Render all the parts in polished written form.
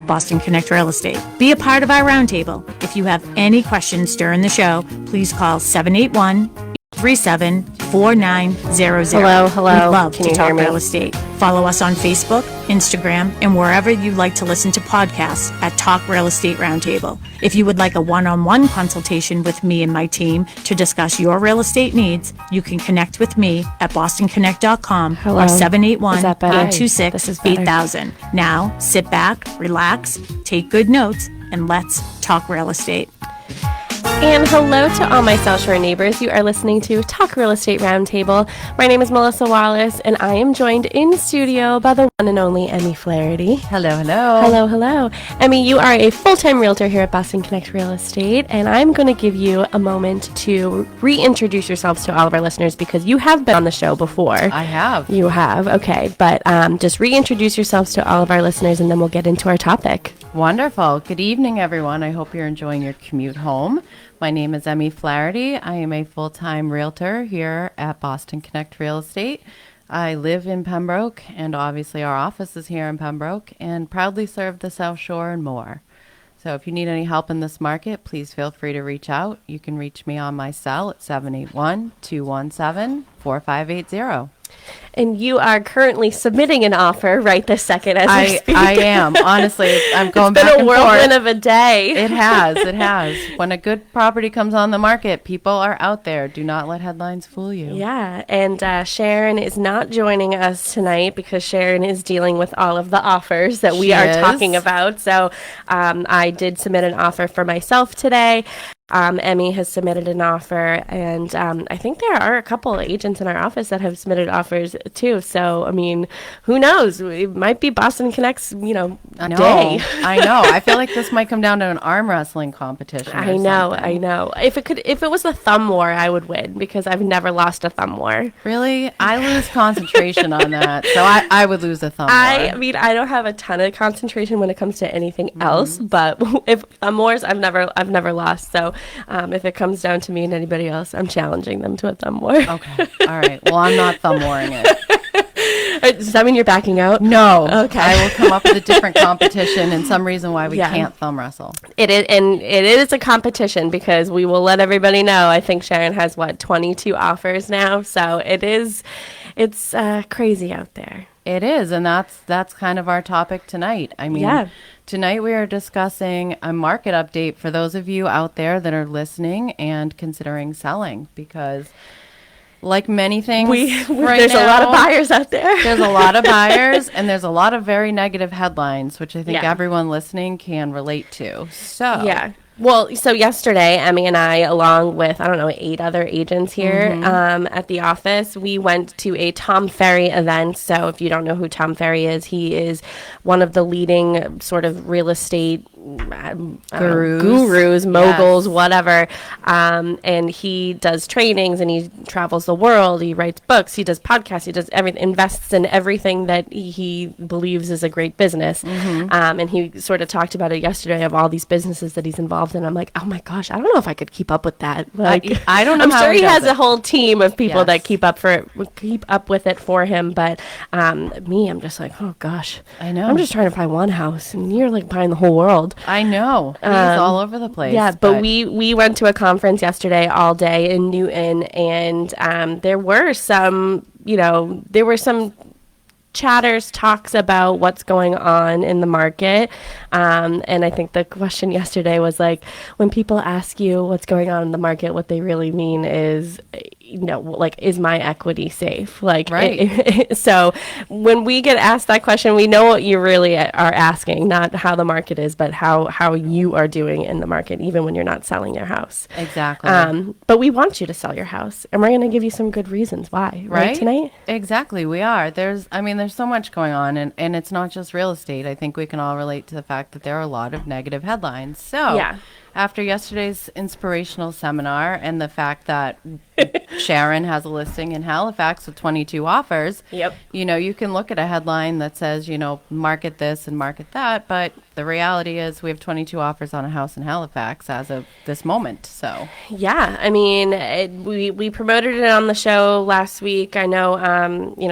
Boston Connect Real Estate. Be a part of our roundtable. If you have any questions during the show, please call 781-374900. Hello. We love Can to you talk hear me? real estate. Follow us on Facebook, Instagram, and wherever you like to listen to podcasts at Talk Real Estate Roundtable. If you would like a one-on-one consultation with me and my team to discuss your real estate needs, you can connect with me at bostonconnect.com or 781-826-8000. Now, sit back, relax, take good notes, and let's talk real estate. And hello to all my South Shore neighbors. You are listening to Talk Real Estate Roundtable. My name is Melissa Wallace, and I am joined in studio by the one and only Emmie Flaherty. Hello. Emmie, you are a full-time realtor here at Boston Connect Real Estate, and I'm going to give you a moment to reintroduce yourselves to all of our listeners because you have been on the show before. I have. You have, okay. But just reintroduce yourselves to all of our listeners, and then we'll get into our topic. Wonderful. Good evening, everyone. I hope you're enjoying your commute home. My name is Emmie Flaherty. I am a full-time realtor here at Boston Connect Real Estate. I live in Pembroke, and obviously our office is here in Pembroke, and proudly serve the South Shore and more. So if you need any help in this market, please feel free to reach out. You can reach me on my cell at 781-217-4580. And you are currently submitting an offer right this second as we speak. I am. Honestly, I'm going back and forth. It's been a whirlwind of a day. It has. When a good property comes on the market, people are out there. Do not let headlines fool you. Yeah. And Sharon is not joining us tonight because Sharon is dealing with all of the offers that we are talking about. So I did submit an offer for myself today. Emmie has submitted an offer, and I think there are a couple of agents in our office that have submitted offers too. So, I mean, who knows? It might be Boston Connect's, day. I know. I feel like this might come down to an arm wrestling competition. I know. If it was a thumb war, I would win because I've never lost a thumb war. Really? I lose concentration on that, so I would lose a thumb war. I mean, I don't have a ton of concentration when it comes to anything else, but if thumb wars, I've never lost. So. If it comes down to me and anybody else, I'm challenging them to a thumb war. Okay. All right. Well, I'm not thumb warring it. Does that mean you're backing out? No. Okay. I will come up with a different competition and some reason why we can't thumb wrestle. It is a competition because we will let everybody know. I think Sharon has 22 offers now, so it's crazy out there. It is, and that's kind of our topic tonight. I mean, tonight we are discussing a market update for those of you out there that are listening and considering selling because like many things there's a lot of buyers out there. There's a lot of buyers and there's a lot of very negative headlines, which I think everyone listening can relate to. So yeah. Well, so yesterday, Emmie and I, along with, 8 other agents here at the office, we went to a Tom Ferry event. So if you don't know who Tom Ferry is, he is one of the leading sort of real estate gurus, moguls, whatever. And he does trainings and he travels the world. He writes books. He does podcasts. He does everything, invests in everything that he believes is a great business. And he sort of talked about it yesterday of all these businesses that he's involved in. I'm like, oh my gosh, I don't know if I could keep up with that. Like, I don't know. I'm sure he has a whole team of people that keep up with it for him. But I'm just like, oh gosh, I know. I'm just trying to find one house, and you're like buying the whole world. I know. He's all over the place. Yeah, but we went to a conference yesterday all day in Newton, and there were some talks about what's going on in the market. And I think the question yesterday was like, when people ask you what's going on in the market, what they really mean is, is my equity safe? Like, right. So when we get asked that question, we know what you really are asking, not how the market is, but how you are doing in the market, even when you're not selling your house. Exactly. But we want you to sell your house, and we're going to give you some good reasons why, right tonight? Exactly. We are. There's so much going on, and it's not just real estate. I think we can all relate to the fact that there are a lot of negative headlines. So after yesterday's inspirational seminar and the fact that Sharon has a listing in Halifax with 22 offers, Yep. you can look at a headline that says, market this and market that, but the reality is we have 22 offers on a house in Halifax as of this moment. So Yeah, I mean, we promoted it on the show last week. I know,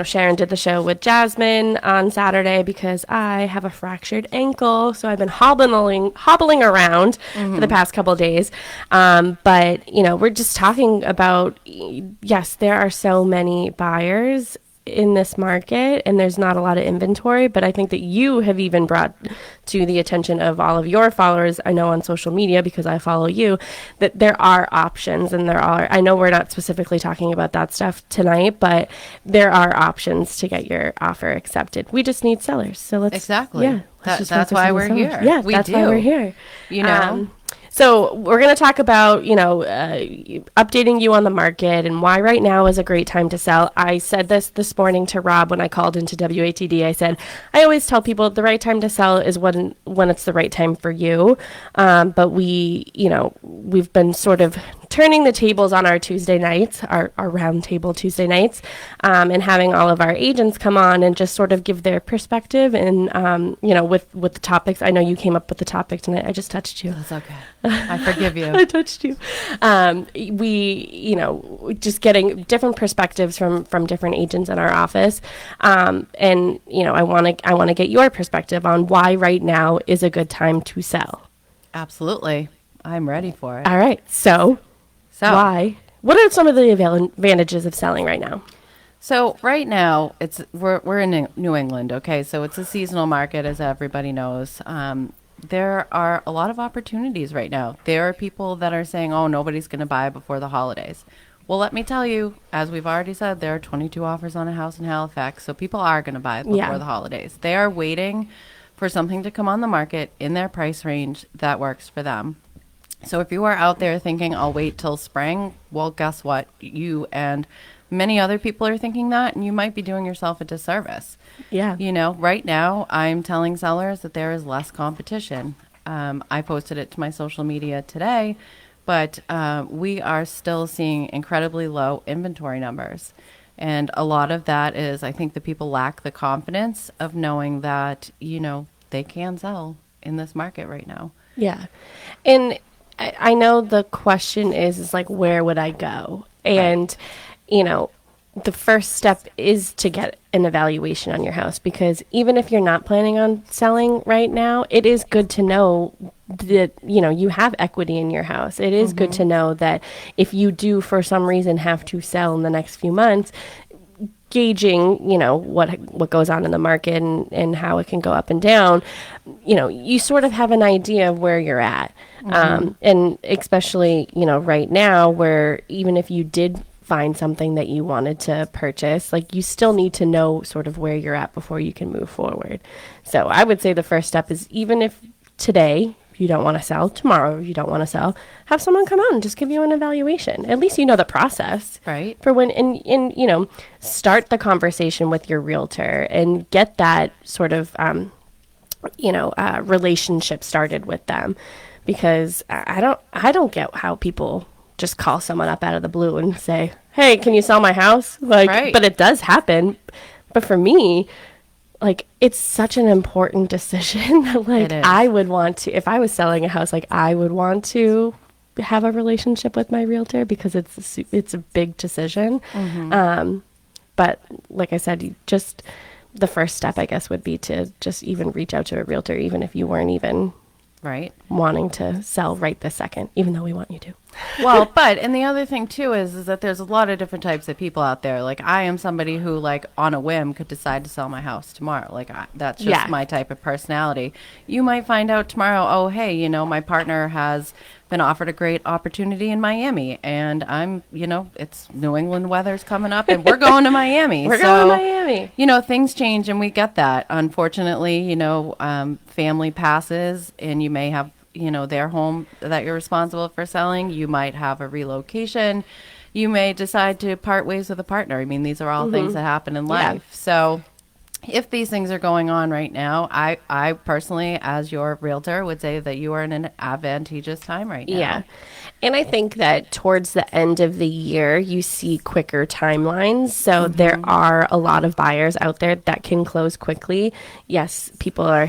Sharon did the show with Jasmine on Saturday because I have a fractured ankle, so I've been hobbling around for the past couple of days. But we're just talking about, yes, there are so many buyers in this market and there's not a lot of inventory, but I think that you have even brought to the attention of all of your followers, I know on social media because I follow you, that there are options and I know we're not specifically talking about that stuff tonight, but there are options to get your offer accepted. We just need sellers. So exactly. Yeah. That's why we're here. Yeah, that's why we're here. So we're going to talk about, updating you on the market and why right now is a great time to sell. I said this morning to Rob when I called into WATD. I said, I always tell people the right time to sell is when it's the right time for you. But we've been sort of turning the tables on our Tuesday nights, our roundtable Tuesday nights, and having all of our agents come on and just sort of give their perspective and, with the topics. I know you came up with the topic tonight. I just touched you. That's okay. I forgive you. I touched you. Just getting different perspectives from different agents in our office. I want to get your perspective on why right now is a good time to sell. Absolutely. I'm ready for it. All right. So why? What are some of the advantages of selling right now? So right now we're in New England. Okay. So it's a seasonal market, as everybody knows. There are a lot of opportunities right now. There are people that are saying, oh, nobody's going to buy before the holidays. Well, let me tell you, as we've already said, there are 22 offers on a house in Halifax. So people are going to buy before the holidays. They are waiting for something to come on the market in their price range that works for them. So if you are out there thinking, I'll wait till spring, well, guess what? You and many other people are thinking that, and you might be doing yourself a disservice. Yeah. Right now, I'm telling sellers that there is less competition. I posted it to my social media today, but we are still seeing incredibly low inventory numbers. And a lot of that is, I think, the people lack the confidence of knowing that, they can sell in this market right now. Yeah. And I know the question is like, where would I go? And, the first step is to get an evaluation on your house, because even if you're not planning on selling right now, it is good to know that, you have equity in your house. It is good to know that if you do for some reason have to sell in the next few months, gauging, what goes on in the market and how it can go up and down, you sort of have an idea of where you're at. And especially, right now, where even if you did find something that you wanted to purchase, like, you still need to know sort of where you're at before you can move forward. So I would say the first step is, even if today you don't want to sell, tomorrow you don't want to sell, have someone come out and just give you an evaluation. At least you know the process. Right. For when, and start the conversation with your realtor and get that sort of, relationship started with them. Because I don't get how people just call someone up out of the blue and say, hey, can you sell my house? Right. But it does happen. But for me, it's such an important decision. I would want to, if I was selling a house, I would want to have a relationship with my realtor, because it's a big decision. But like I said, just the first step, I guess, would be to just even reach out to a realtor, even if you weren't even wanting to sell right this second, even though we want you to. Well, and the other thing too is that there's a lot of different types of people out there. Like, I am somebody who, on a whim, could decide to sell my house tomorrow. That's just my type of personality. You might find out tomorrow, oh, hey, my partner has been offered a great opportunity in Miami, and I'm, it's New England weather's coming up, and we're going to Miami. Going to Miami. Things change, and we get that. Unfortunately, family passes, and you may have, their home that you're responsible for selling. You might have a relocation. You may decide to part ways with a partner. I mean, these are all things that happen in life. So, if these things are going on right now, I personally, as your realtor, would say that you are in an advantageous time right now. Yeah. And I think that towards the end of the year, you see quicker timelines. So there are a lot of buyers out there that can close quickly. Yes, people are,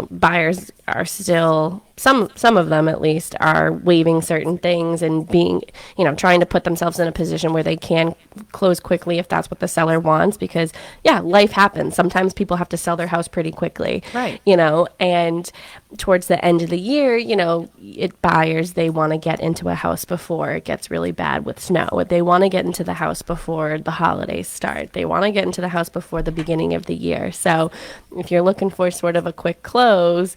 buyers are still, some of them at least, are waiving certain things and being, trying to put themselves in a position where they can close quickly if that's what the seller wants. Because, yeah, life happens. Sometimes people have to sell their house pretty quickly. Right. And towards the end of the year, buyers, they want to get into a house before it gets really bad with snow. They want to get into the house before the holidays start. They want to get into the house before the beginning of the year. So if you're looking for sort of a quick close,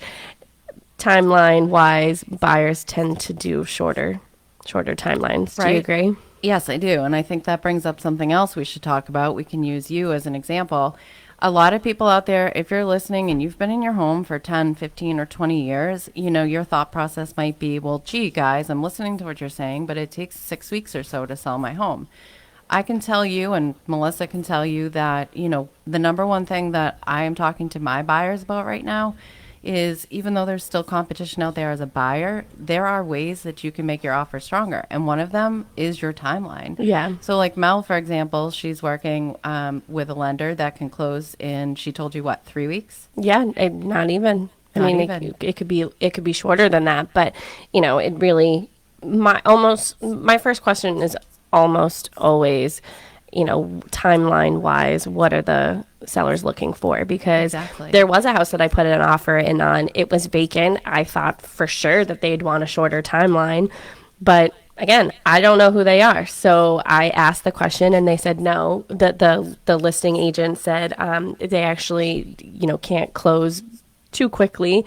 timeline wise, buyers tend to do shorter timelines. Right. Do you agree? Yes, I do. And I think that brings up something else we should talk about. We can use you as an example. A lot of people out there, if you're listening and you've been in your home for 10, 15, or 20 years, your thought process might be, well, gee, guys, I'm listening to what you're saying, but it takes 6 weeks or so to sell my home. I can tell you, and Melissa can tell you that, the number one thing that I am talking to my buyers about right now is, even though there's still competition out there as a buyer, there are ways that you can make your offer stronger. And one of them is your timeline. Yeah. So like Mel, for example, she's working with a lender that can close in, she told you what, 3 weeks? Yeah, not even. Not I mean, even. it could be shorter than that, but it really, my first question is almost always, timeline wise, what are the sellers looking for? Because Exactly. there was a house that I put an offer in on. It was vacant. I thought for sure that they'd want a shorter timeline, but again, I don't know who they are. So I asked the question and they said no. The listing agent said they actually, can't close too quickly.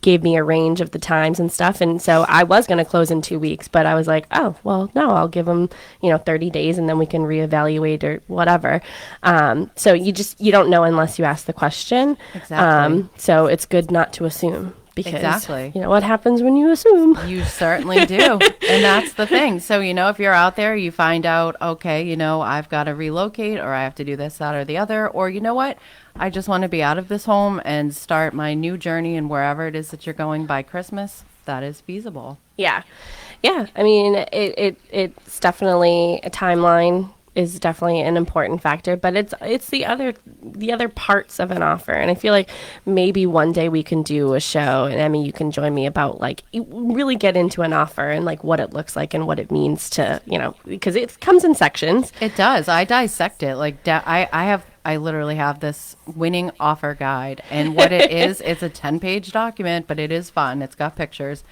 Gave me a range of the times and stuff. And so I was going to close in 2 weeks, but I was like, oh, well, no, I'll give them, 30 days and then we can reevaluate or whatever. So you don't know unless you ask the question. Exactly. So it's good not to assume. Because, Exactly. What happens when you assume? You certainly do. And that's the thing. So, if you're out there, you find out, okay, I've got to relocate, or I have to do this, that, or the other, or you know what? I just want to be out of this home and start my new journey, and wherever it is that you're going by Christmas, that is feasible. Yeah. Yeah. I mean, it's definitely a timeline is definitely an important factor, but it's the other parts of an offer. And I feel like maybe one day we can do a show, and Emmy, you can join me, about like really get into an offer and like what it looks like and what it means to, because it comes in sections. It does. I dissect it. Like I literally have this winning offer guide, and what it is, it's a 10-page document, but it is fun. It's got pictures.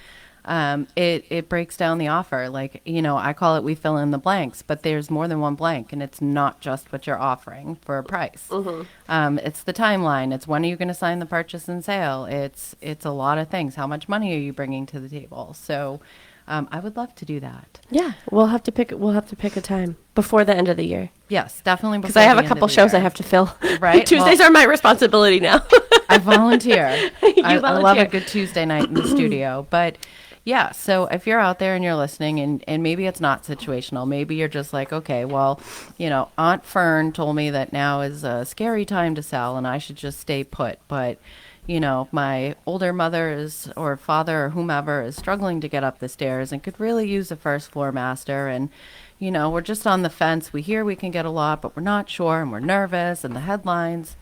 It breaks down the offer. Like, I call it, we fill in the blanks, but there's more than one blank, and it's not just what you're offering for a price. It's the timeline. It's when are you going to sign the purchase and sale? It's a lot of things. How much money are you bringing to the table? So, I would love to do that. Yeah, we'll have to pick a time before the end of the year. Yes, definitely. Because I have a couple shows I have to fill. Right. Tuesdays are my responsibility now. I volunteer. I love volunteer. a good Tuesday night in the studio. But yeah, so if you're out there and you're listening, and maybe it's not situational, maybe you're just like, okay, well, Aunt Fern told me that now is a scary time to sell and I should just stay put. But, my older mother or father or whomever is struggling to get up the stairs and could really use a first floor master. And, we're just on the fence. We hear we can get a lot, but we're not sure, and we're nervous, and the headlines.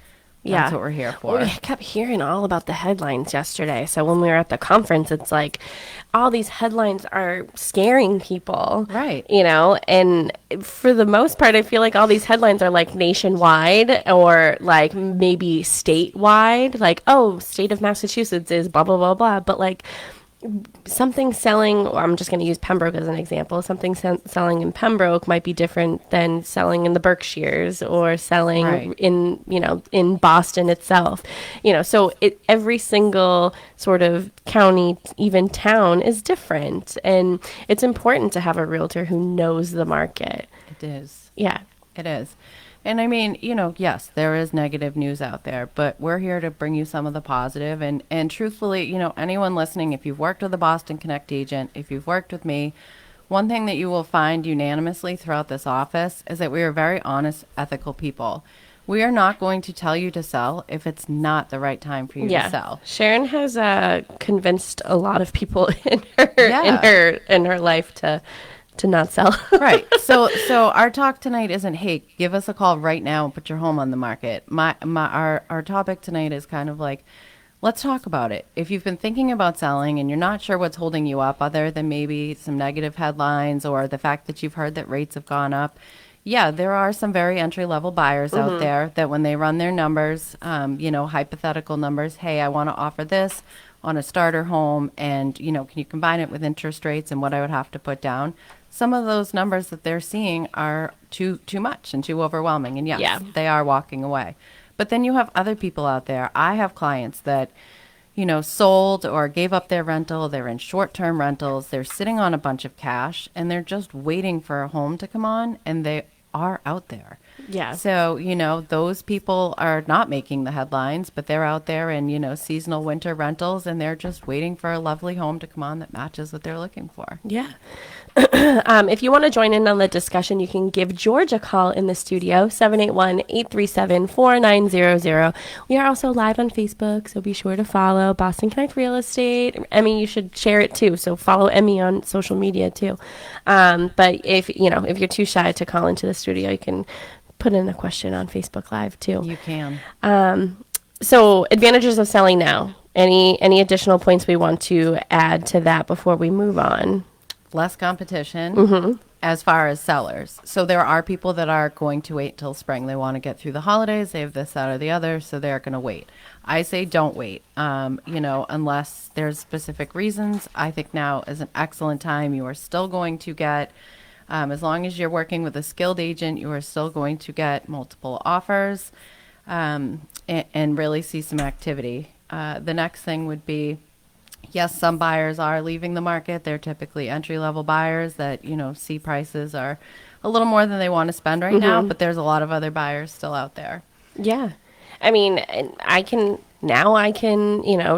That's what we're here for. Well, I kept hearing all about the headlines yesterday. So when we were at the conference, it's like all these headlines are scaring people. Right. And for the most part, I feel like all these headlines are like nationwide or like maybe statewide. Like, oh, state of Massachusetts is blah, blah, blah, blah. But like something selling, or I'm just going to use Pembroke as an example, something selling in Pembroke might be different than selling in the Berkshires or selling in Boston itself. So every single sort of county, even town, is different. And it's important to have a realtor who knows the market. It is. Yeah. It is. And I mean, yes, there is negative news out there, but we're here to bring you some of the positive. And truthfully, anyone listening, if you've worked with a Boston Connect agent, if you've worked with me, one thing that you will find unanimously throughout this office is that we are very honest, ethical people. We are not going to tell you to sell if it's not the right time for you to sell. Sharon has convinced a lot of people in her life to not sell. Right. So our talk tonight isn't, hey, give us a call right now and put your home on the market. Our topic tonight is kind of like, let's talk about it. If you've been thinking about selling and you're not sure what's holding you up other than maybe some negative headlines or the fact that you've heard that rates have gone up, yeah, there are some very entry-level buyers out there that when they run their numbers, hypothetical numbers, hey, I want to offer this on a starter home and, can you combine it with interest rates and what I would have to put down? Some of those numbers that they're seeing are too much and too overwhelming. And yes, they are walking away. But then you have other people out there. I have clients that, sold or gave up their rental. They're in short-term rentals. They're sitting on a bunch of cash and they're just waiting for a home to come on, and they are out there. Yeah. So, those people are not making the headlines, but they're out there in, seasonal winter rentals, and they're just waiting for a lovely home to come on that matches what they're looking for. Yeah. If you want to join in on the discussion, you can give George a call in the studio, 781-837-4900. We are also live on Facebook, so be sure to follow Boston Connect Real Estate. Emmy, you should share it too, so follow Emmy on social media too. But if you're too shy to call into the studio, you can put in a question on Facebook Live too. You can. So advantages of selling now. Any additional points we want to add to that before we move on? Less competition as far as sellers. So there are people that are going to wait till spring. They want to get through the holidays. They have this, that, or the other, so they're going to wait. I say don't wait, unless there's specific reasons. I think now is an excellent time. You are still going to get, as long as you're working with a skilled agent, you are still going to get multiple offers and really see some activity. The next thing would be, yes, some buyers are leaving the market. They're typically entry-level buyers that, see prices are a little more than they want to spend right now, but there's a lot of other buyers still out there. Yeah. I mean, I can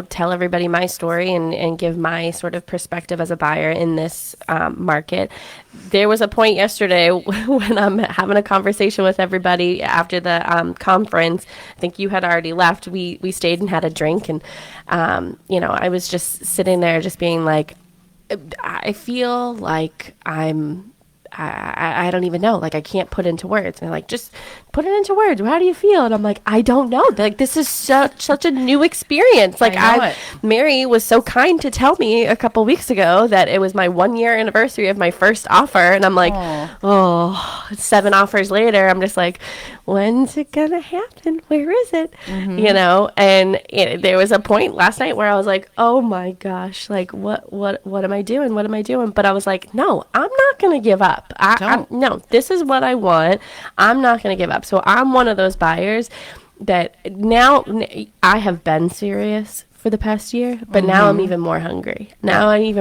tell everybody my story and give my sort of perspective as a buyer in this market. There was a point yesterday when I'm having a conversation with everybody after the conference. I think you had already left. We stayed and had a drink, and I was just sitting there just being like, I feel like I don't even know. Like, I can't put into words. And they're like, just put it into words. How do you feel? And I'm like, I don't know. Like, this is such a new experience. Like, Mary was so kind to tell me a couple weeks ago that it was my 1-year anniversary of my first offer. And I'm like, 7 offers later, I'm just like, when's it gonna happen? Where is it? And there was a point last night where I was like, oh my gosh, like what am I doing? What am I doing? But I was like, no, I'm not gonna give up. No, this is what I want. I'm not gonna give up. So I'm one of those buyers that now I have been serious for the past year, but now I'm even more hungry. Now I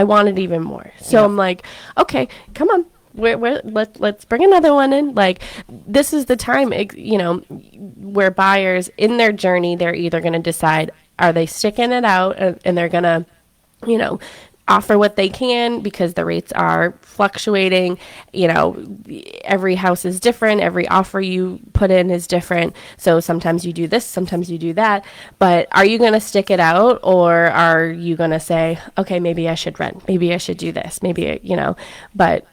want it even more. So I'm like, okay, come on. Let's bring another one in. Like, this is the time, where buyers in their journey, they're either going to decide, are they sticking it out and they're going to, offer what they can because the rates are fluctuating. Every house is different. Every offer you put in is different. So sometimes you do this, sometimes you do that. But are you going to stick it out, or are you going to say, okay, maybe I should rent. Maybe I should do this. Maybe, but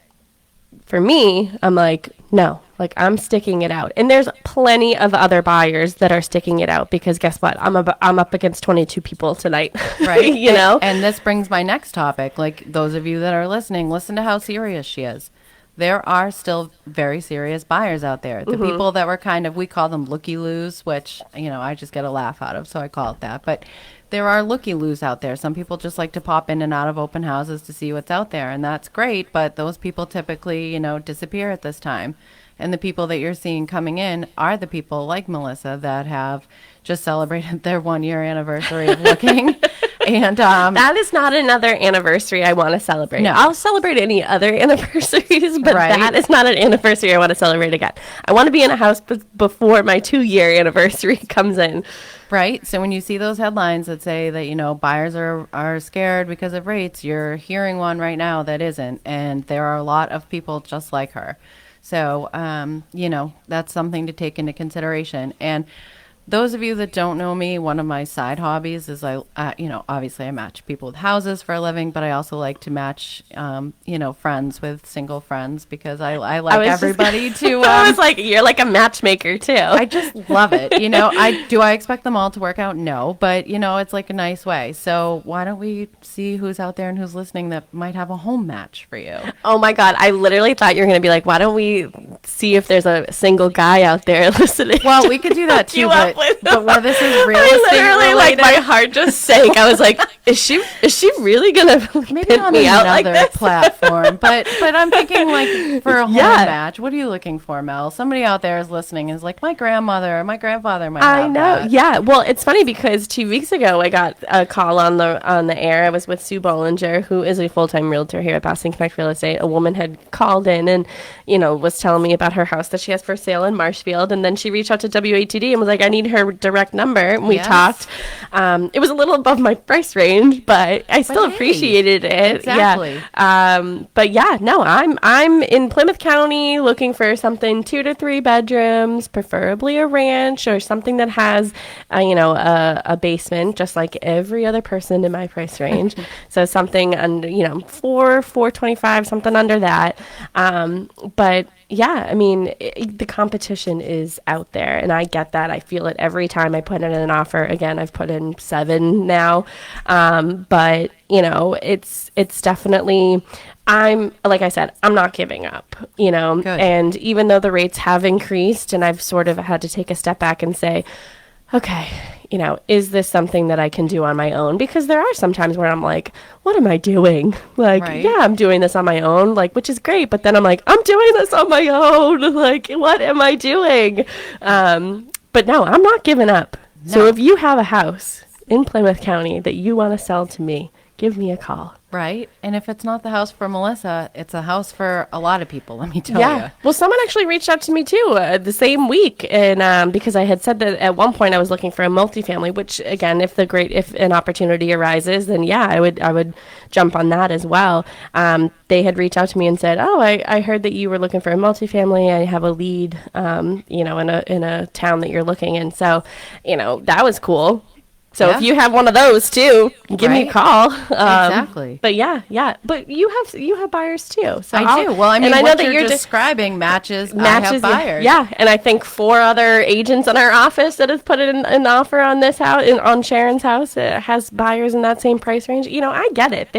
for me, I'm like, no, like, I'm sticking it out. And there's plenty of other buyers that are sticking it out because guess what? I'm up against 22 people tonight. Right. And this brings my next topic. Like, those of you that are listening, listen to how serious she is. There are still very serious buyers out there. The people that were we call them looky-loos, which, I just get a laugh out of, so I call it that. But there are looky-loos out there. Some people just like to pop in and out of open houses to see what's out there, and that's great, but those people typically, disappear at this time. And the people that you're seeing coming in are the people like Melissa that have just celebrated their 1-year anniversary of looking. And that is not another anniversary I want to celebrate. No. I'll celebrate any other anniversaries, but Right. that is not an anniversary I want to celebrate again. I want to be in a house before my 2-year anniversary comes in. right. So when you see those headlines that say that, buyers are scared because of rates, you're hearing one right now that isn't. And there are a lot of people just like her. So, that's something to take into consideration. And those of you that don't know me, one of my side hobbies is obviously I match people with houses for a living, but I also like to match, friends with single friends because I like everybody to. I was like, you're like a matchmaker too. I just love it. I expect them all to work out? No, but it's like a nice way. So why don't we see who's out there and who's listening that might have a home match for you? Oh my God. I literally thought you were going to be like, why don't we see if there's a single guy out there listening? Well, we could do that too, but where this is real estate literally, related, my heart just sank. I was like, is she really gonna maybe pimp on me out another like this? platform. But I'm thinking like for a home Yeah. match. What are you looking for, Mel? Somebody out there is listening and is like, my grandmother or my grandfather might I have know. that. Yeah. Well, it's funny because 2 weeks ago I got a call on the air. I was with Sue Bollinger, who is a full-time realtor here at Boston Connect Real Estate. A woman had called in and was telling me about her house that she has for sale in Marshfield, and then she reached out to WATD and was like, I need her direct number. And we Yes. talked. It was a little above my price range, but I still hey, appreciated it. exactly. Yeah. But yeah, no, I'm in Plymouth County looking for something 2 to 3 bedrooms, preferably a ranch or something that has, a basement, just like every other person in my price range. So something under, 425, something under that. But yeah, I mean, the competition is out there, and I get that. I feel it every time I put in an offer. Again, I've put in 7 now, but it's definitely. Like I said, I'm not giving up. Good. And even though the rates have increased, and I've sort of had to take a step back and say, okay, is this something that I can do on my own? Because there are some times where I'm like, what am I doing? Like, Right. yeah, I'm doing this on my own, like, which is great. But then I'm like, I'm doing this on my own. Like, what am I doing? But no, I'm not giving up. No. So if you have a house in Plymouth County that you want to sell to me, give me a call. Right. And if it's not the house for Melissa, it's a house for a lot of people, let me tell you. Well, someone actually reached out to me too the same week, and because I had said that at one point I was looking for a multifamily, which again, if an opportunity arises, then yeah, I would jump on that as well. They had reached out to me and said, "Oh, I heard that you were looking for a multifamily. I have a lead, in a town that you're looking in." So, that was cool. So Yeah. if you have one of those too, give me a Right. call. Exactly. But yeah. But you have buyers too. So I do. Well, I mean, and I know what that you're you're describing matches I matches. have buyers. Yeah, and I think 4 other agents in our office that have put in an offer on this house, on Sharon's house, has buyers in that same price range. I get it.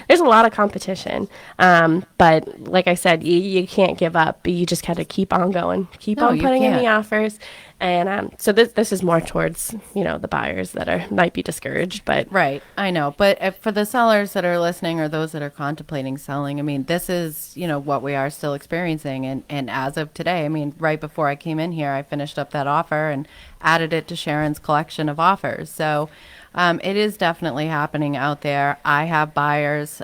There's a lot of competition. But like I said, you can't give up. You just got to keep on going, keep on you putting in the can't. offers. And so this is more towards the buyers that might be discouraged, but Right. I know. But for the sellers that are listening or those that are contemplating selling, I mean, this is, what we are still experiencing. And as of today, I mean, right before I came in here, I finished up that offer and added it to Sharon's collection of offers. So it is definitely happening out there. I have buyers,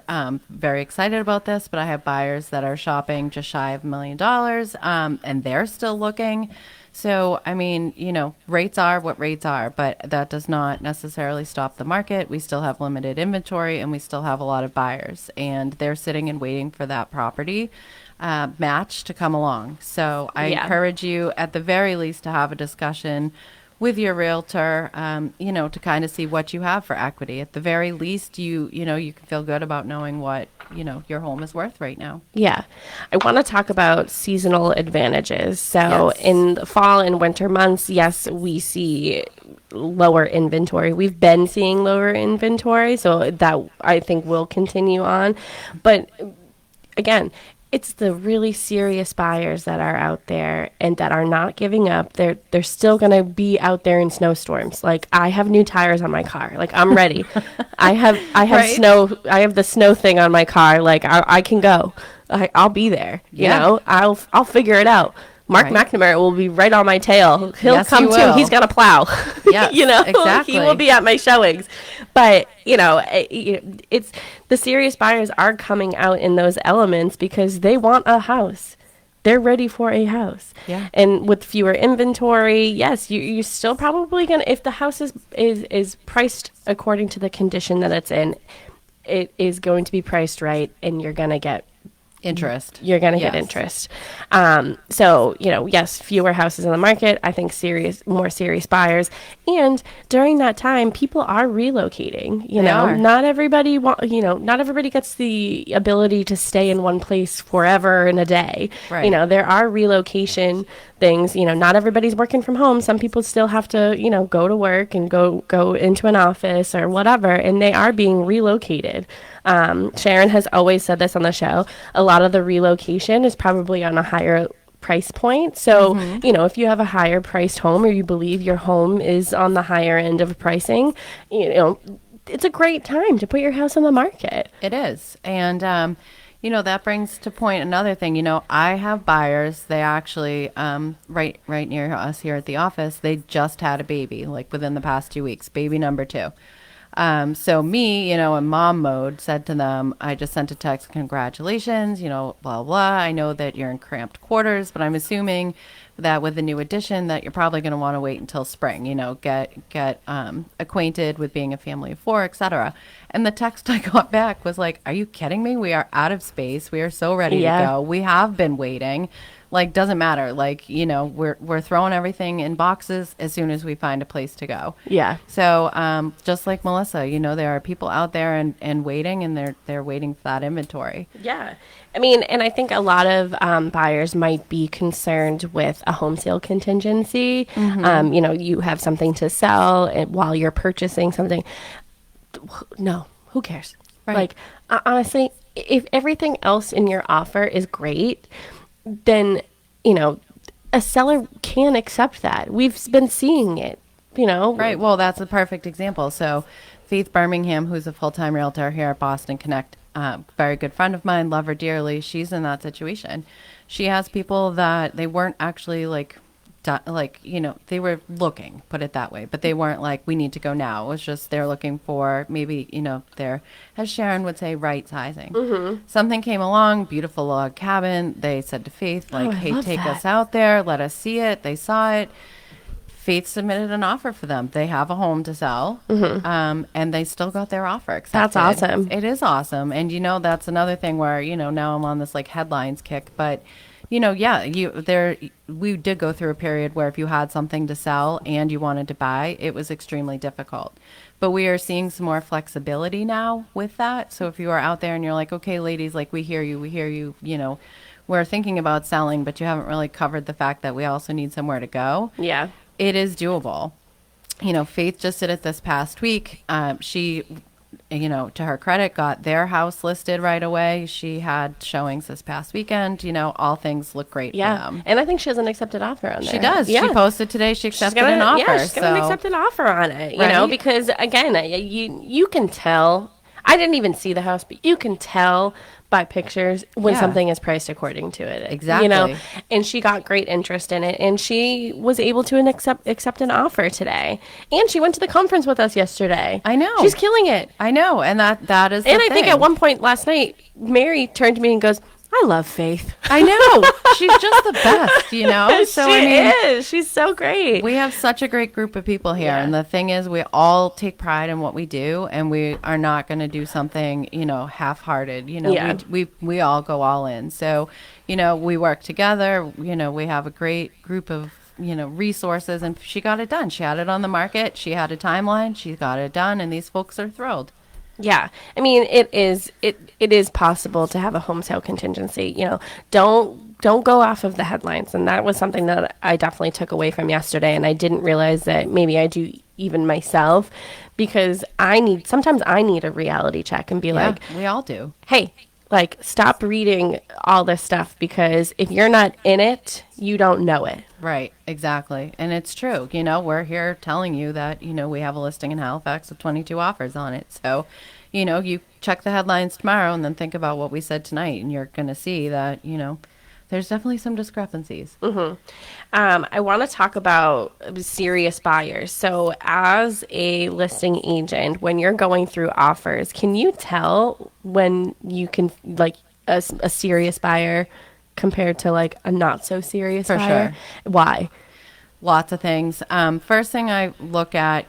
very excited about this, but I have buyers that are shopping just shy of $1 million, and they're still looking. So, I mean, rates are what rates are, but that does not necessarily stop the market. We still have limited inventory and we still have a lot of buyers, and they're sitting and waiting for that property match to come along. So I encourage you at the very least to have a discussion with your realtor, to kind of see what you have for equity. At the very least, you can feel good about knowing what, your home is worth right now. yeah. I want to talk about seasonal advantages. So Yes. in the fall and winter months, yes, we see lower inventory. We've been seeing lower inventory, so that I think will continue on. But again, it's the really serious buyers that are out there and that are not giving up. They're still going to be out there in snowstorms. Like, I have new tires on my car. Like, I'm ready. I have Right. snow. I have the snow thing on my car. Like, I can go. I'll be there. You Yeah. know, I'll figure it out. Mark McNamara will be right on my tail. He'll Yes, come he too. will. He's gonna plow. Yes, Exactly. He will be at my showings. But it's the serious buyers are coming out in those elements because they want a house. They're ready for a house. Yeah. And with fewer inventory, yes, you're still probably gonna, if the house is priced according to the condition that it's in, it is going to be priced right, and you're gonna get interest. You're going to get interest. So, yes, fewer houses in the market. I think more serious buyers. And during that time, people are relocating. Not everybody not everybody gets the ability to stay in one place forever in a day. Right. There are relocation things. Not everybody's working from home. Some people still have to, go to work and go into an office or whatever, and they are being relocated. Sharon has always said this on the show. A lot of the relocation is probably on a higher price point. So, if you have a higher priced home, or you believe your home is on the higher end of pricing, it's a great time to put your house on the market. It is. And, that brings to point another thing. I have buyers. They actually, right near us here at the office, they just had a baby, like within the past 2 weeks, baby number 2. So me, in mom mode, said to them, I just sent a text, congratulations, blah, blah. I know that you're in cramped quarters, but I'm assuming that with the new addition that you're probably going to want to wait until spring, get acquainted with being a family of 4, etc. And the text I got back was like, are you kidding me? We are out of space. We are so ready to go. We have been waiting. Like, doesn't matter. Like, we're throwing everything in boxes as soon as we find a place to go. Yeah. So, just like Melissa, there are people out there and waiting, and they're waiting for that inventory. Yeah. And I think a lot of buyers might be concerned with a home sale contingency. Mm-hmm. You have something to sell while you're purchasing something. No, who cares? Right. Like, honestly, if everything else in your offer is great, then, a seller can accept that. We've been seeing it, Right. Well, that's a perfect example. So Faith Birmingham, who's a full-time realtor here at Boston Connect, very good friend of mine, love her dearly. She's in that situation. She has people that they weren't actually they were looking, put it that way, but they weren't like, we need to go now. It was just, they're looking for maybe, their, as Sharon would say, right sizing. Mm-hmm. Something came along, beautiful log cabin. They said to Faith, hey, take us out there. Let us see it. They saw it. Faith submitted an offer for them. They have a home to sell, and they still got their offer accepted. That's awesome. It is awesome. And, that's another thing where, now I'm on this headlines kick, but we did go through a period where if you had something to sell and you wanted to buy, it was extremely difficult. But we are seeing some more flexibility now with that. So if you are out there and you're like, okay, ladies, we hear you, we're thinking about selling, but you haven't really covered the fact that we also need somewhere to go. Yeah. It is doable. Faith just did it this past week. She, to her credit, got their house listed right away. She had showings this past weekend. All things look great for them. And I think she has an accepted offer on there. She does. Yeah. She posted today. She accepted an offer. Yeah, she's got an accepted offer on it, Right? because, again, you can tell. I didn't even see the house, but you can tell by pictures when something is priced according to it. Exactly. And she got great interest in it, and she was able to accept an offer today. And she went to the conference with us yesterday. I know. She's killing it. I know. And that is And the I think thing. at one point last night, Mary turned to me and goes, I love Faith. I know. She's just the best, So she is. She's so great. We have such a great group of people here. Yeah. And the thing is, we all take pride in what we do, and we are not going to do something, half-hearted. We all go all in. So, we work together. We have a great group of, resources, and she got it done. She had it on the market. She had a timeline. She got it done, and these folks are thrilled. Yeah. I mean, it is possible to have a home sale contingency. Don't go off of the headlines. And that was something that I definitely took away from yesterday. And I didn't realize that maybe I do even myself, because sometimes I need a reality check and be like, we all do. Hey, stop reading all this stuff, because if you're not in it, you don't know it. Right, exactly. And it's true. We're here telling you that, we have a listing in Halifax with 22 offers on it. So, you check the headlines tomorrow and then think about what we said tonight, and you're going to see that, there's definitely some discrepancies. I want to talk about serious buyers. So as a listing agent, when you're going through offers, can you tell when you can, like, a serious buyer compared to like a not so serious For buyer? sure. Why? Lots of things. First thing I look at,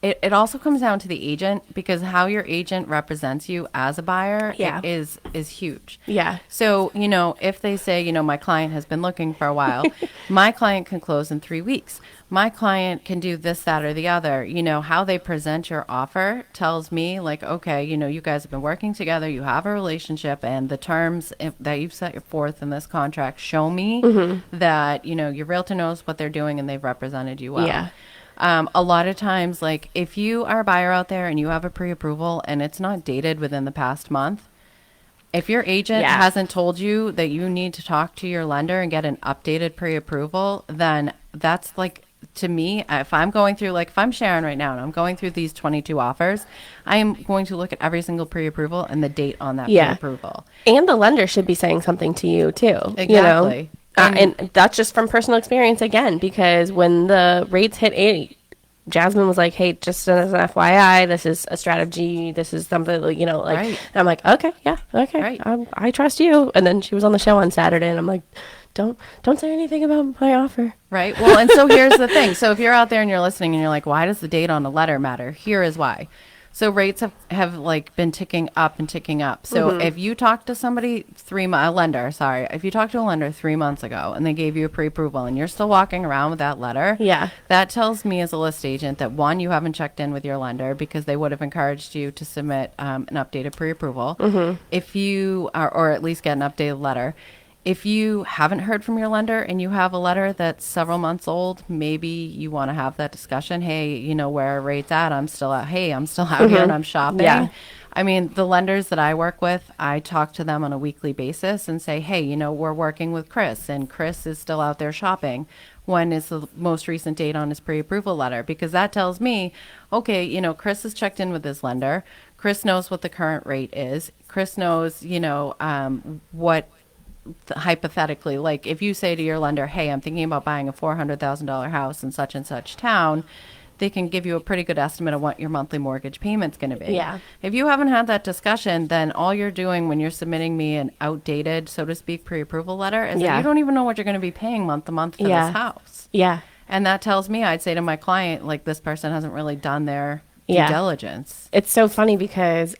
it also comes down to the agent, because how your agent represents you as a buyer is huge. Yeah. So, if they say, my client has been looking for a while, my client can close in 3 weeks. My client can do this, that, or the other. How they present your offer tells me, like, okay, you guys have been working together, you have a relationship, and the terms that you've set forth in this contract show me that, your realtor knows what they're doing and they've represented you well. Yeah. A lot of times, like, if you are a buyer out there and you have a pre-approval and it's not dated within the past month, if your agent hasn't told you that you need to talk to your lender and get an updated pre-approval, then that's like, to me, if I'm going through, like, if I'm Sharon right now and I'm going through these 22 offers, I am going to look at every single pre-approval and the date on that pre-approval. And the lender should be saying something to you too. Exactly. And that's just from personal experience again, because when the rates hit 8, Jasmine was like, hey, just as an FYI, this is a strategy. This is something, like, Right. and I'm like, okay, yeah, okay. Right. I trust you. And then she was on the show on Saturday and I'm like, don't say anything about my offer. Right. Well, and so here's the thing. So if you're out there and you're listening and you're like, why does the date on a letter matter? Here is why. So rates have like been ticking up and ticking up. So if you talk to somebody if you talk to a lender 3 months ago and they gave you a pre-approval and you're still walking around with that letter, that tells me as a list agent that, one, you haven't checked in with your lender, because they would have encouraged you to submit an updated pre-approval if you are, or at least get an updated letter. If you haven't heard from your lender and you have a letter that's several months old, maybe you want to have that discussion. Hey, where are rates at? I'm still out here and I'm shopping. Yeah. I mean, the lenders that I work with, I talk to them on a weekly basis and say, hey, we're working with Chris and Chris is still out there shopping. When is the most recent date on his pre-approval letter? Because that tells me, okay, Chris has checked in with his lender. Chris knows what the current rate is. Chris knows, what, hypothetically, like, if you say to your lender, hey, I'm thinking about buying a $400,000 house in such and such town, they can give you a pretty good estimate of what your monthly mortgage payment's going to be. Yeah. If you haven't had that discussion, then all you're doing when you're submitting me an outdated, so to speak, pre-approval letter is that you don't even know what you're going to be paying month to month for this house. Yeah. And that tells me, I'd say to my client, like, this person hasn't really done their due diligence. It's so funny because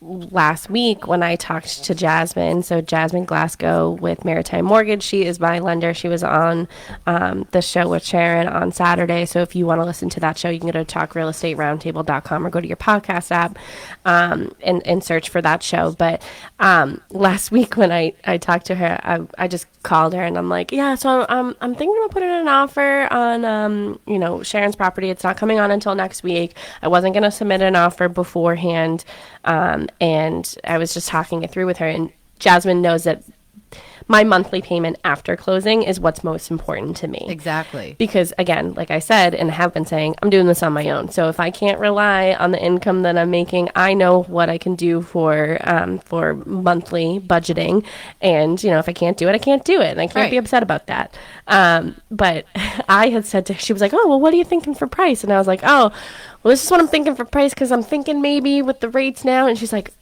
last week when I talked to Jasmine, so Jasmine Glasgow with Maritime Mortgage, she is my lender. She was on the show with Sharon on Saturday. So if you want to listen to that show, you can go to talkrealestateroundtable.com or go to your podcast app and search for that show. But last week when I talked to her, I just called her and I'm like, yeah, so I'm thinking about putting in an offer on Sharon's property. It's not coming on until next week. I wasn't going to submit an offer beforehand. And I was just talking it through with her, and Jasmine knows that my monthly payment after closing is what's most important to me. Exactly. Because again, like I said, and have been saying, I'm doing this on my own. So if I can't rely on the income that I'm making, I know what I can do for monthly budgeting. And, if I can't do it, I can't do it. And I can't be upset about that. But I had said to her, she was like, oh, well, what are you thinking for price? And I was like, oh, well, this is what I'm thinking for price, because I'm thinking maybe with the rates now. And she's like,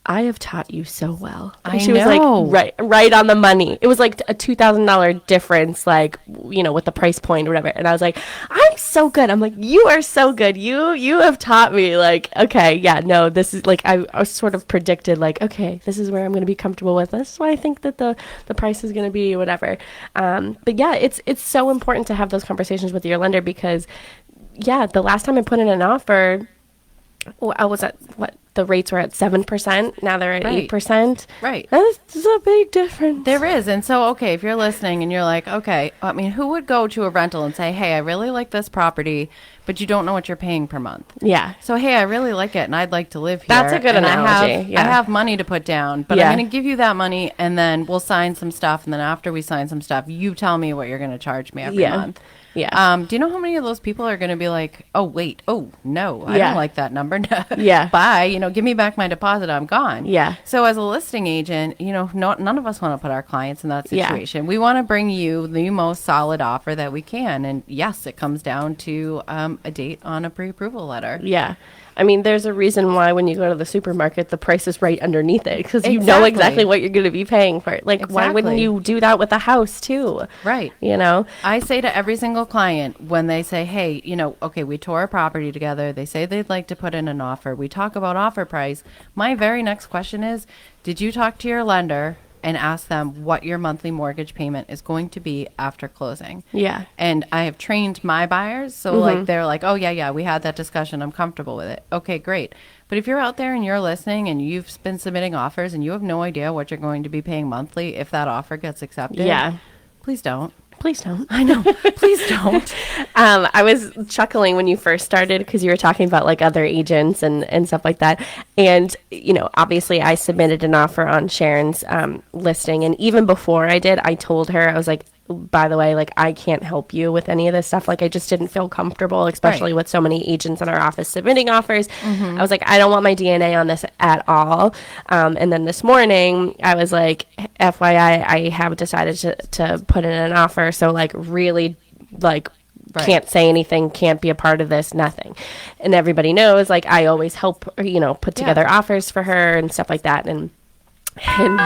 I have taught you so well. And she was like, right on the money. It was like a $2,000 difference, like, with the price point or whatever. And I was like, I'm so good. I'm like, you are so good. You have taught me, like, okay, yeah, no, this is like, I sort of predicted, like, okay, this is where I'm going to be comfortable with. This is why I think that the price is going to be whatever. But yeah, it's so important to have those conversations with your lender, because yeah, the last time I put in an offer, I was at the rates were at 7%. Now they're at 8%. Right. That's a big difference. There is. And so, okay, if you're listening and you're like, okay, I mean, who would go to a rental and say, hey, I really like this property, but you don't know what you're paying per month? Yeah. So, hey, I really like it and I'd like to live here. That's a good analogy. I have money to put down, but I'm going to give you that money and then we'll sign some stuff. And then after we sign some stuff, you tell me what you're going to charge me every month. Do you know how many of those people are going to be like, oh, wait, oh, no, I Yeah. don't like that number. Yeah. Bye. Give me back my deposit. I'm gone. Yeah. So as a listing agent, none of us want to put our clients in that situation. We want to bring you the most solid offer that we can. And yes, it comes down to a date on a pre-approval letter. Yeah. I mean, there's a reason why when you go to the supermarket, the price is right underneath it because you know exactly what you're going to be paying for it. Like, why wouldn't you do that with a house too? Right. I say to every single client when they say, hey, okay, we tore a property together. They say they'd like to put in an offer. We talk about offer price. My very next question is, did you talk to your lender and ask them what your monthly mortgage payment is going to be after closing? Yeah. And I have trained my buyers. So like, they're like, oh yeah, we had that discussion. I'm comfortable with it. Okay, great. But if you're out there and you're listening and you've been submitting offers and you have no idea what you're going to be paying monthly if that offer gets accepted, please don't. Please don't. I know. Please don't. I was chuckling when you first started because you were talking about like other agents and stuff like that. And, obviously I submitted an offer on Sharon's listing. And even before I did, I told her, I was like, by the way, like, I can't help you with any of this stuff. Like, I just didn't feel comfortable, especially with so many agents in our office submitting offers. I was like, I don't want my DNA on this at all. And then this morning, I was like, FYI, I have decided to put in an offer. So, like, really, like, can't say anything, can't be a part of this, nothing. And everybody knows, like, I always help, put together offers for her and stuff like that. And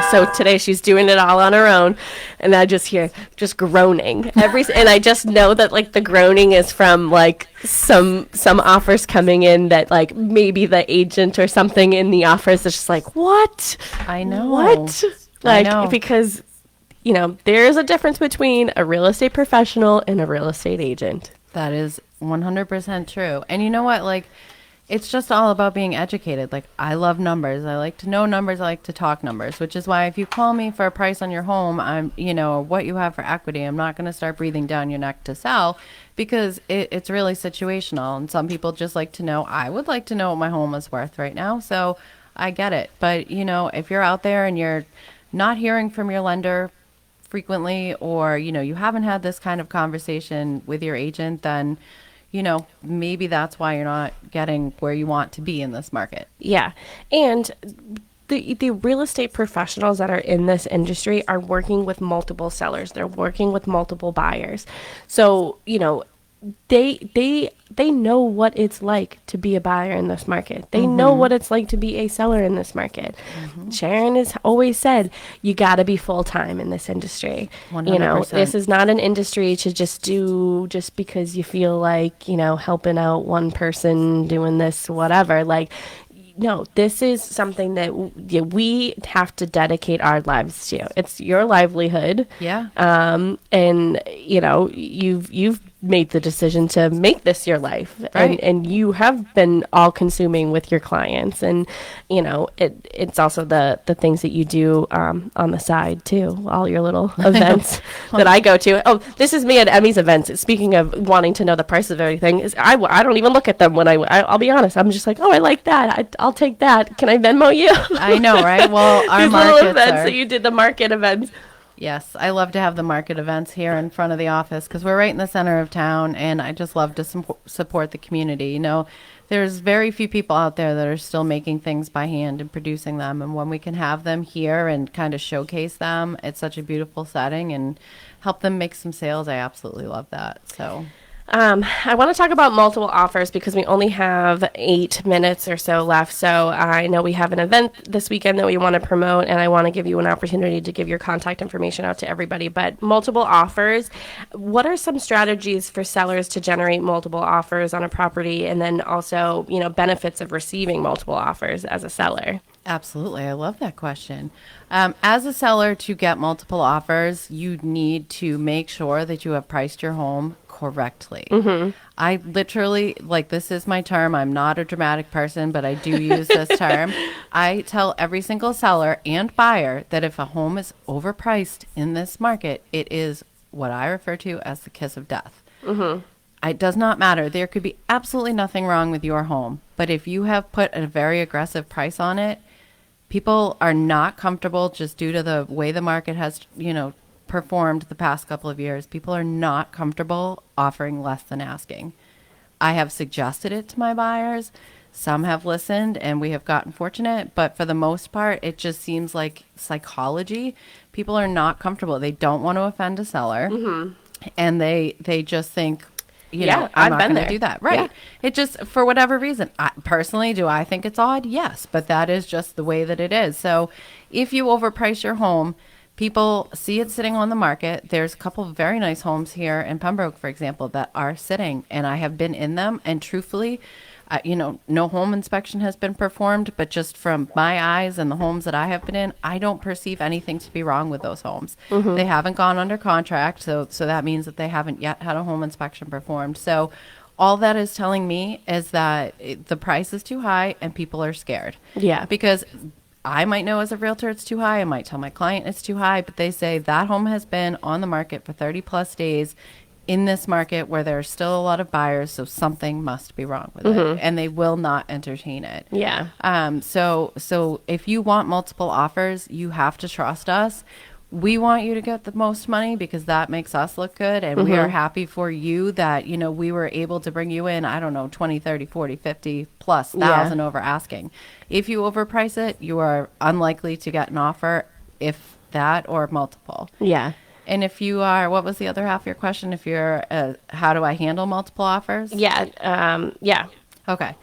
so today she's doing it all on her own, and I just hear just groaning and I just know that like the groaning is from like some offers coming in that like maybe the agent or something in the offers is just like, what? I know. What? Like, because there is a difference between a real estate professional and a real estate agent. That is 100% true. And you know what? Like, it's just all about being educated. Like, I love numbers. I like to know numbers. I like to talk numbers, which is why if you call me for a price on your home, I'm, what you have for equity, I'm not going to start breathing down your neck to sell because it's really situational. And some people just like to know, I would like to know what my home is worth right now. So I get it. But, if you're out there and you're not hearing from your lender frequently, or, you haven't had this kind of conversation with your agent, then maybe that's why you're not getting where you want to be in this market. Yeah. And the real estate professionals that are in this industry are working with multiple sellers. They're working with multiple buyers. So, they know what it's like to be a buyer in this market. They know what it's like to be a seller in this market. Sharon has always said, you got to be full-time in this industry. 100%. This is not an industry to just do just because you feel like, helping out one person doing this, whatever. Like, no, this is something that we have to dedicate our lives to. It's your livelihood. Yeah. And you've made the decision to make this your life, right. and you have been all consuming with your clients, and it's also the things that you do on the side too, all your little events that I go to. Oh, this is me at Emmie's events. Speaking of wanting to know the price of everything, I don't even look at them when I'll be honest. I'm just like, oh, I like that. I'll take that. Can I Venmo you? I know, right? Well, our these little events that you did, the market events. Yes, I love to have the market events here in front of the office because we're right in the center of town, and I just love to support the community. There's very few people out there that are still making things by hand and producing them, and when we can have them here and kind of showcase them, it's such a beautiful setting and help them make some sales. I absolutely love that. So I want to talk about multiple offers because we only have 8 minutes or so left. So I know we have an event this weekend that we want to promote, and I want to give you an opportunity to give your contact information out to everybody. But multiple offers, what are some strategies for sellers to generate multiple offers on a property, and then also, benefits of receiving multiple offers as a seller? Absolutely. I love that question. As a seller, to get multiple offers, you need to make sure that you have priced your home correctly. I literally, this is my term. I'm not a dramatic person, but I do use this term. I tell every single seller and buyer that if a home is overpriced in this market, it is what I refer to as the kiss of death. It does not matter. There could be absolutely nothing wrong with your home, but if you have put a very aggressive price on it, people are not comfortable just due to the way the market has, performed the past couple of years, people are not comfortable offering less than asking. I have suggested it to my buyers. Some have listened and we have gotten fortunate, but for the most part, it just seems like psychology. People are not comfortable. They don't want to offend a seller, and they just think, you know, I'm not going to do that. Right. Yeah. It just, for whatever reason, personally, do I think it's odd? Yes, but that is just the way that it is. So if you overprice your home, people see it sitting on the market. There's a couple of very nice homes here in Pembroke, for example, that are sitting, and I have been in them. And truthfully, you know, no home inspection has been performed, but just from my eyes and the homes that I have been in, I don't perceive anything to be wrong with those homes. They haven't gone under contract, so that means that they haven't yet had a home inspection performed. So all that is telling me is that the price is too high and people are scared. Yeah. Because I might know as a realtor it's too high. I might tell my client it's too high, but they say that home has been on the market for 30 plus days in this market where there's still a lot of buyers, so something must be wrong with it, and they will not entertain it. Yeah. So if you want multiple offers, you have to trust us. We want you to get the most money because that makes us look good, and we are happy for you that, you know, we were able to bring you in, I don't know, 20, 30, 40, 50 plus thousand over asking. If you overprice it, you are unlikely to get an offer, if that, or multiple. Yeah. And if you are, what was the other half of your question? If you're, how do I handle multiple offers? Yeah. Yeah. Okay.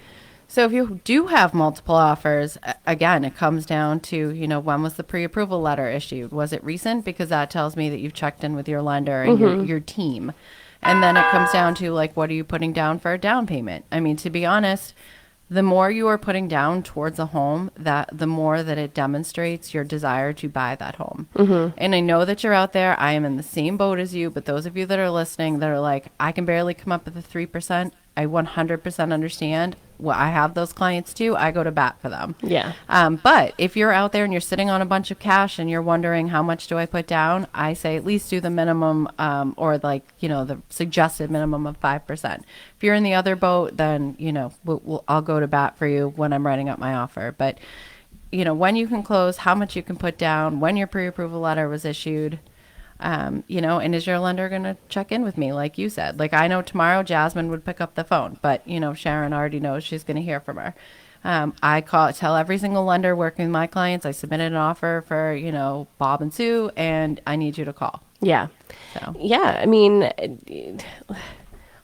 So if you do have multiple offers, again, it comes down to, you know, when was the pre-approval letter issued? Was it recent? Because that tells me that you've checked in with your lender and your team. And then it comes down to, like, what are you putting down for a down payment? I mean, to be honest, the more you are putting down towards a home, the more that it demonstrates your desire to buy that home. And I know that you're out there. I am in the same boat as you, but those of you that are listening that are like, I can barely come up with the 3%, I 100% understand. Well, I have those clients too. I go to bat for them. Yeah. But if you're out there and you're sitting on a bunch of cash and you're wondering how much do I put down, I say at least do the minimum, or like, you know, the suggested minimum of 5%. If you're in the other boat, then, you know, I'll go to bat for you when I'm writing up my offer. But, you know, when you can close, how much you can put down, when your pre-approval letter was issued, you know, and is your lender going to check in with me? Like you said, like, I know tomorrow Jasmine would pick up the phone, but, you know, Sharon already knows she's going to hear from her. I tell every single lender working with my clients, I submitted an offer for, you know, Bob and Sue, and I need you to call. Yeah. So. Yeah. I mean,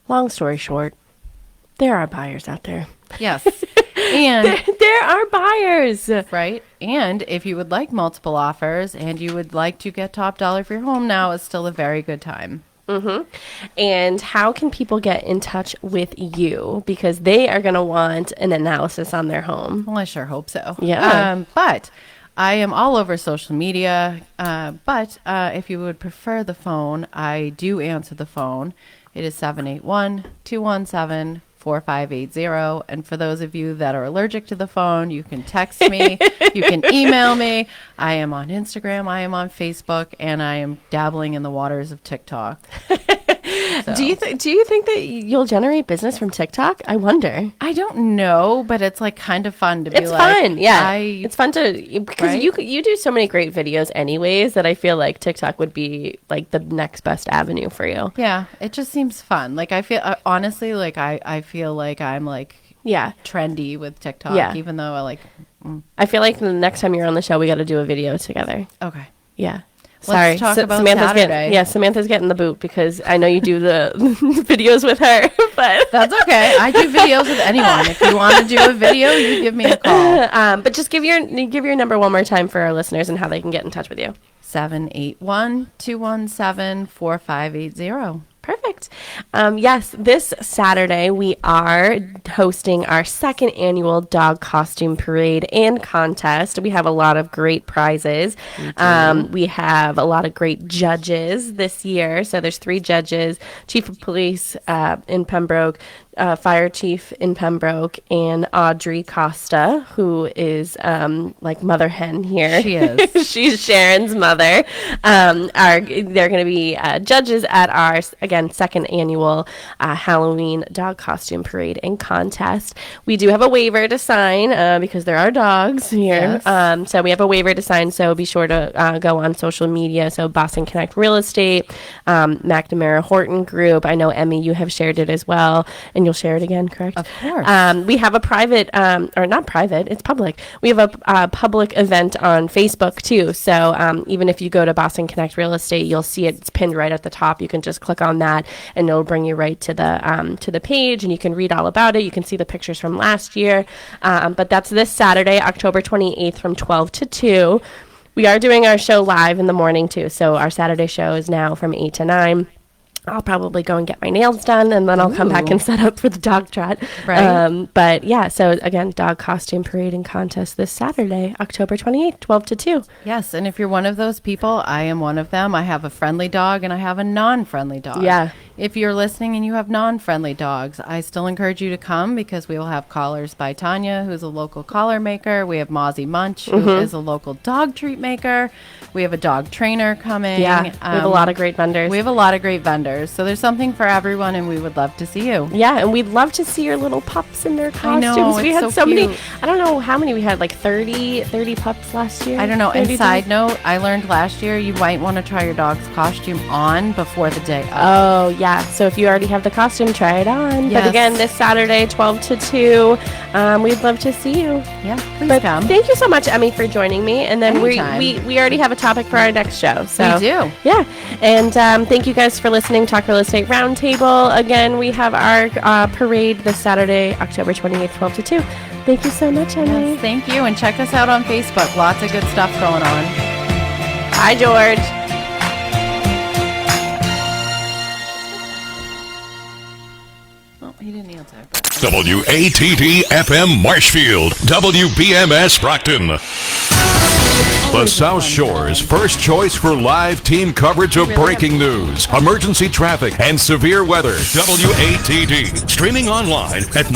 long story short, there are buyers out there. Yes. And there are buyers. Right. And if you would like multiple offers and you would like to get top dollar for your home, now is still a very good time. And how can people get in touch with you? Because they are going to want an analysis on their home. Well, I sure hope so. Yeah. But I am all over social media. But if you would prefer the phone, I do answer the phone. It is 781-217-4580. And for those of you that are allergic to the phone, you can text me, you can email me. I am on Instagram, I am on Facebook, and I am dabbling in the waters of TikTok. So. Do you think that you'll generate business from TikTok? I wonder. I don't know, but it's like kind of fun to be it's like. It's fun, yeah. It's fun to, because right? you do so many great videos anyways that I feel like TikTok would be like the next best avenue for you. Yeah, it just seems fun. Like I feel, honestly, like I feel like I'm like trendy with TikTok, even though I feel like the next time you're on the show, we got to do a video together. Okay. Yeah. Sorry, let's talk about Samantha's getting the boot because I know you do the videos with her, but that's okay. I do videos with anyone. If you want to do a video, you give me a call. But just give your number one more time for our listeners and how they can get in touch with you. 781-217-4580. Perfect. Yes, this Saturday we are hosting our second annual dog costume parade and contest. We have a lot of great prizes. We have a lot of great judges this year. So there's 3 judges, Chief of Police in Pembroke, fire chief in Pembroke, and Audrey Costa, who is like mother hen here. She is. She's Sharon's mother. They're going to be judges at our, again, second annual Halloween dog costume parade and contest. We do have a waiver to sign because there are dogs here. Yes. So we have a waiver to sign, so be sure to go on social media. So Boston Connect Real Estate, McNamara Horton Group. I know, Emmie, you have shared it as well, and you'll share it again, correct? Of course. We have a private, or not private, it's public. We have a public event on Facebook too. So even if you go to Boston Connect Real Estate, you'll see it's pinned right at the top. You can just click on that, and it'll bring you right to the page, and you can read all about it. You can see the pictures from last year. But that's this Saturday, October 28th, from 12 to 2. We are doing our show live in the morning too. So our Saturday show is now from 8 to 9. I'll probably go and get my nails done, and then I'll come back and set up for the dog trot. Right. But yeah, so again, dog costume parade and contest this Saturday, October 28th, 12 to 2. Yes, and if you're one of those people, I am one of them. I have a friendly dog and I have a non-friendly dog. Yeah. If you're listening and you have non-friendly dogs, I still encourage you to come because we will have collars by Tanya, who's a local collar maker. We have Mozzie Munch, who is a local dog treat maker. We have a dog trainer coming. Yeah, we have a lot of great vendors. We have a lot of great vendors. So there's something for everyone, and we would love to see you. Yeah, and we'd love to see your little pups in their costumes. I know, we it's had so many. cute. I don't know how many we had, like 30 pups last year. I don't know. And 30 side note, I learned last year you might want to try your dog's costume on before the day of. Oh, yeah. So if you already have the costume, try it on. Yes. But again, this Saturday, 12 to 2, we'd love to see you. Yeah, please But come. thank you so much, Emmie, for joining me. And then Anytime. we already have a topic for our next show. So We do. Yeah. And thank you guys for listening. Talk Real Estate Roundtable. Again, we have our parade this Saturday, October 28th, 12 to 2. Thank you so much, Emmie. Yes, thank you. And check us out on Facebook. Lots of good stuff going on. Hi, George. Oh, he didn't answer. WATD FM Marshfield, WBMS Brockton. The South Shore's first choice for live team coverage of breaking news, emergency traffic, and severe weather. WATD. Streaming online at